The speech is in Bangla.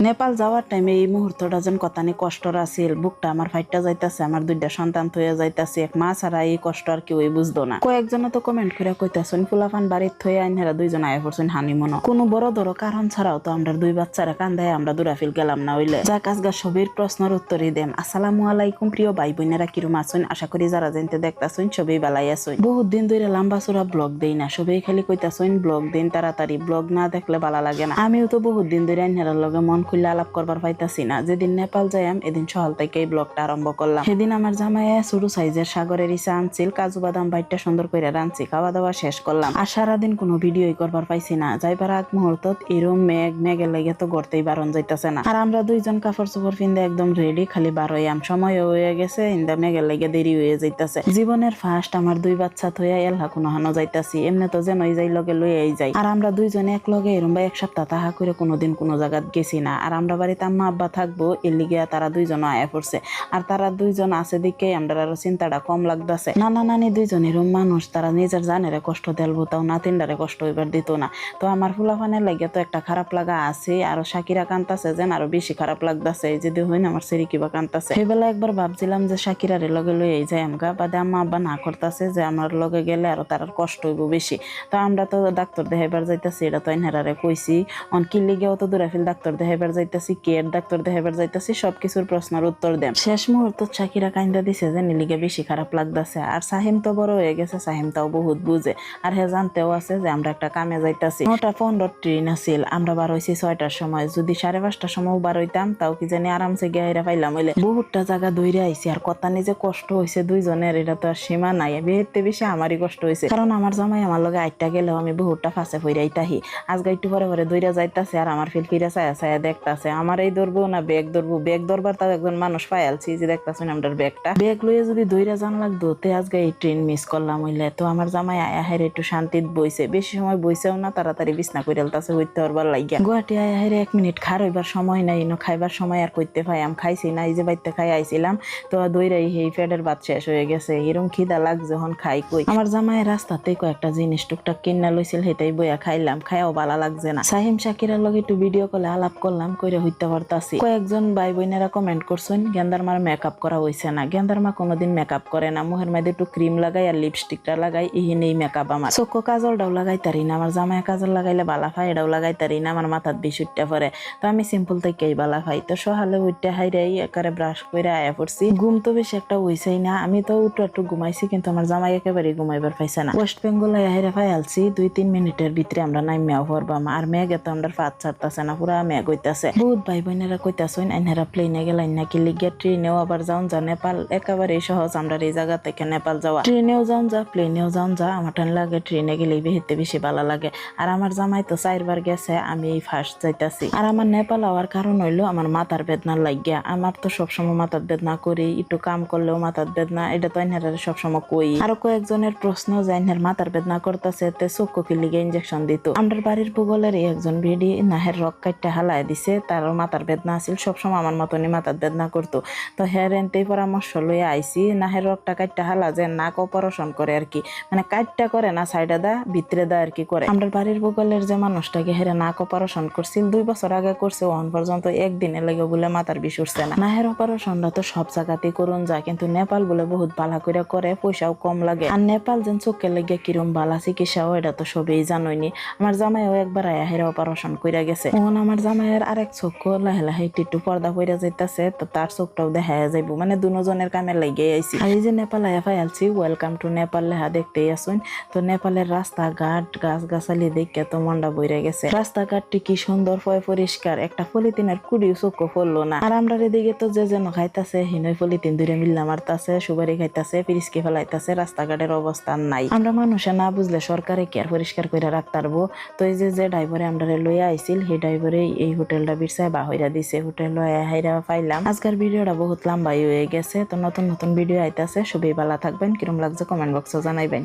নেপাল যাওয়ার টাইমে এই মুহূর্তটা যেন কতানি কষ্টর আছিল। বুকটা আমার ফাইটটা যাইতাছে, আমার দুইটা সন্তান থইয়া যাইতাছে। এক মা ছাড়া এই কষ্ট আর কেউই বুঝতো না। কয়েকজনে তো কমেন্ট করে কইতাছেন ফুলাফান বাড়ির থইয়া আইনারা দুইজন আয়া পড়ছেন হানিমুন। কোনো বড় ধরো কারণ ছাড়াও তো আমরা দুই বাচ্চারা কান্দায় আমরা দুরাফিল গেলাম না হইলে। যা কাজগা সবের প্রশ্নের উত্তরই দেন। আসসালামু আলাইকুম প্রিয় ভাই বোনেরা, কিরম আছেন? আশা করি যারা জানতে দেখতাছেন সবই বালাই আছেন। বহুত দিন ধরে লম্বা চূড়া ব্লগ দেই না, সবাই খালি কইতাছেন ব্লগ দিন তাড়াতাড়ি, ব্লগ না দেখলে ভালো লাগে না। আমিও তো বহুত দিন ধরে আইনারার লগে মন খুলে আলাপ করবার পাইতাছি না। যেদিন নেপাল যাইম এদিন সকাল থেকে এই ব্লগটা আরম্ভ করলাম। সেদিন আমার জামাইয়া ছোট সাইজের সাগরের ইসা আনছিল, কাজু বাদাম বাইটটা সুন্দর করে রাঁধছি, খাওয়া দাওয়া শেষ করলাম। আর সারাদিন কোনো ভিডিওই করবার পাইছি না। যাইবার আগ মুহূর্তত এরম মেঘের লেগে তো গড়তেই বারণ যাইতাছে না। আর আমরা দুইজন কাপড় চোপড় পিন্দে একদম রেডি, খালি বারোয়াম সময় হয়ে গেছে, ইন্দা মেঘের লেগে দেরি হয়ে যাইতাছে। জীবনের ফার্স্ট আমার দুই বাচ্চা থইয়া এলহা কোনো হানো যাইতাছি। এমনি তো যেন যাই লগে লইয়াই যাই। আর আমরা দুইজনে এক লগে এরম বা এক সপ্তাহ তাহা করে কোনোদিন কোনো জায়গাত গেছি না। আর আমরা বাড়িতে আম্মা আব্বা থাকবো এর লিগে তারা দুইজন আয়া পড়ছে। আর তারা দুইজন আছে দিকে আমরা আরো চিন্তাটা কম লাগতেছে। নানা নানি দুইজনেরও মানুষ, তারা নিজের জানেরে কষ্ট দেলবো, তাও নাতিনডারে কষ্ট হইবার দিত না। তো আমার ফুলাফানের লাগে তো একটা খারাপ লাগা আছে। আরো সাকিরা কান্তাছে যেন আরো বেশি খারাপ লাগতেছে। যদি হই না আমার সেরি কিবা কান্তাছে। সেবেলা একবার ভাবছিলাম যে সাকিরারে লগে লই এই যাই আমগা, বাদে আম্মা আব্বা না করতেছে যে আমার লগে গেলে আরো তার কষ্ট হইব বেশি। তো আমরা তো ডাক্তার দেখাইবার যাইতাছি, এটা তো এনহারারে কইছি। অনকি লিগেও তো দুরাফিল ডাক্তার দেখাইবার যাইতাছি, কেয়ার ডাক্তার দেখাইবার যাইতাছি, সবকিছুর প্রশ্নের উত্তর দেন। শেষ মুহূর্ত সাকিরা কাইন্দা দিছে যে নিলিগে বেশি খারাপ লাগতেছে। আর সাহিম তো বড় হয়ে গেছে, সাহিম তাও বহুত বুঝে। আর হে জানতেও আছে যে আমরা একটা কামে যাইতাছি। 9:15 ট্রেন আছিল, আমরা বার হইছি 6টার সময়। যদি 5:30টার সময় বার হইতাম তাও কি জানি আরামসে গিয়ে পাইলাম হইলে। বহুতটা জায়গা দৌড়ে আইছি। আর কথা নিজে কষ্ট হয়েছে দুইজনের, এটা তো আর সীমা নাই। বেহেতে বেশি আমারই কষ্ট হয়েছে, কারণ আমার জামাই আমার লগে আইটা গেলেও আমি বহুতটা ফাঁসে ফইরাইতাহি। আজকে একটু পরে পরে দৌড়া যাইতাছে আর আমার ফিরা ছায়া ছায়া দেখতাছে। আমার এই ধরবো না ব্যাগ ধরবো, ব্যাগ ধরবার তাও একজন মানুষ পাইয়ালছি যে দেখতাছেন আমার ব্যাগটা। ব্যাগ লইয়ে যদি দৌড়া যান লাগতো তে আজকে এই ট্রেন মিস করলাম হইলে। তো আমার জামাই আয়া হেরে একটু শান্তিত বইছে, বেশি সময় বইছেও না, তাড়াতাড়ি বিছনা কইরালতাছে হইতে পারবার লাগিয়া। গুয়াহাটি আয়া হেরে 1 মিনিট খার হইবার সময় নাই, খাইবার সময় আর কইতে পাই আম খাইছি না, এই যে বাইতে খাই আইছিলাম। তো দৌড়াই এই পেটের ভাত শেষ হয়ে গেছে। এরকম খিদা লাগ যখন খাই কই। আমার জামাই রাস্তাতেই কয়েকটা জিনিস টুকটাক কিনা লইছিল, সেটাই বইয়া খাইলাম, খাইও ভালো লাগছে না। সাহিম শাকিরার লগে একটু ভিডিও কলে আলাপ করলাম, কইরা হইতে পারতাছি। কয়েকজন ভাই বোনেরা কমেন্ট করছেন গেন্দার মার মেকআপ করা হইছে না। গেন্দার মা কোনোদিন মেকআপ করে না, মুখের মধ্যে একটু ক্রিম লাগাই আর লিপস্টিকটা লাগাই, এই মেকআপ আমার। চোখ কাজলটাও লাগাই তারি না, আমার জামাই কাজল লাগাইলে বালা ফাই, এটাও লাগাই তারি না, আমার মাথার বিশুটটা পরে। তো আমি সিম্পল থেকেই বালা ফাই। তো সহালে উঠতে হাইরাই একারে ব্রাশ করে আয়া পড়ছি। ঘুম তো বেশি একটা হইছেই না, আমি তো একটু ঘুমাইছি, কিন্তু আমার জামাই একেবারে ঘুমাইবার পাইছে না। ওয়েস্ট বেঙ্গলে হাইরা ফাই আলছি, 2-3 মিনিটের ভিতরে আমরা নাইমেও পড়বাম। আর মেঘ এত আমরা ফাঁদ ছাড়তাছে না, পুরা মেঘ হইতাছে। বহুত ভাই বোনেরা কইতাছেন আইনারা প্লেনে গেলেন নাকি লিগিয়া, ট্রেনেও আবার যাওন যা। নেপাল একেবারে সহজ, আমরা এই জায়গা থেকে নেপাল যাওয়া। ট্রেনেও যাওন যা, প্লেনেও যাওন যা। আমার টান লাগে ট্রেনে গেলেই বেহেতে বেশি ভালো লাগে। আর আমার জামাই তো 4বার গেছে, আমি এই ফার্স্ট যাইতাছি। আর আমার নেপাল হওয়ার কারণ হইলো আমার মাথার বেদনা লাগিয়া। আমার তো সবসময় মাথার বেদনা করি, একটু কাম করলেও মাথার বেদনা, এটা তো আইনারা সবসময় কই। আরো কয়েকজনের প্রশ্ন যে আইনার মাথার বেদনা করতেছে, তে চক্ষু কি লিগে ইঞ্জেকশন দিত। আমার বাড়ির ভূগোলের একজন ভিডি নাহের রক কাটটা হালাই দিছে, তারও মাথার বেদনা আছিল, সবসময় আমার মতনই মাথার বেদনা করতো। তো হের এনতেই পরামর্শ লইয়া আইছি, নাহের রকটা কাটটা হালা যে নাক অপারেশন করে আর কি, মানে কাটটা করে না, সাইডে দা ভিতরে দা আর কি করে। আমার বাড়ির ভূগোলের যে মানুষটাকে হেরে নাক অপারেশন করছিল 2 বছর আগে করছে, ওখান পর্যন্ত একদিনে লেগে বলে মাথার বিষ উঠছে না। নাহের অপারেশনটা তো সব জায়গাতেই করুন যায়, কিন্তু নেপাল বলে বহুত ভালো করে করে, পয়সাও কম লাগে। আর নেপাল যেন চোখের লেগে কিরম ভালো চিকিৎসাও এটা তো সবই জানোইনি। আমার জামাইও একবার আয়া হেরে অপারেশন কইরা গেছে। এখন আমার জামাইয়ের আরেক চোখ লাহে লাহে একটু পর্দা কইরা যাইতাছে, তো তার চোখটাও দেখা যাইব, মানে দুজনের কামে লাগে আইছি। আর এই যে নেপাল আয়া ফাইলছি, ওয়েলকাম টু নেপাল লেহা দেখতেই আসুন। তো নেপালের রাস্তাঘাট গাছ গাছালি দেখে তো মনটা বইরা গেছে। রাস্তাঘাটটি কি সুন্দর পরিষ্কার, একটা পলিথিনের কুড়িও চোখ পড়লো না। আর আমরা এদিকে তো যে যেন খাইতাছে হিনই পলিথিন ধরে মিল্লা মারতাছে, সুবারি খাইতাছে, পিরিসকে ফেলাইতাছে, রাস্তাঘাটের অবস্থান নাই। আমরা মানুষে না বুঝলে সরকারে কি আর পরিষ্কার করে রাখতে পারবো। তো এই যে ড্রাইভারে আমরা লইয়া আইছিল, সেই ড্রাইভারে এই হোটেলটা বিরসায় বাহইরা দিছে, হোটেল হাইরা পাইলাম। আজকের ভিডিওটা বহুত লম্বাই হয়ে গেছে। তো নতুন নতুন ভিডিও আইতাছে, সবাই ভালো থাকবেন। কিরম লাগছে কমেন্ট বক্সে জানাইবেন।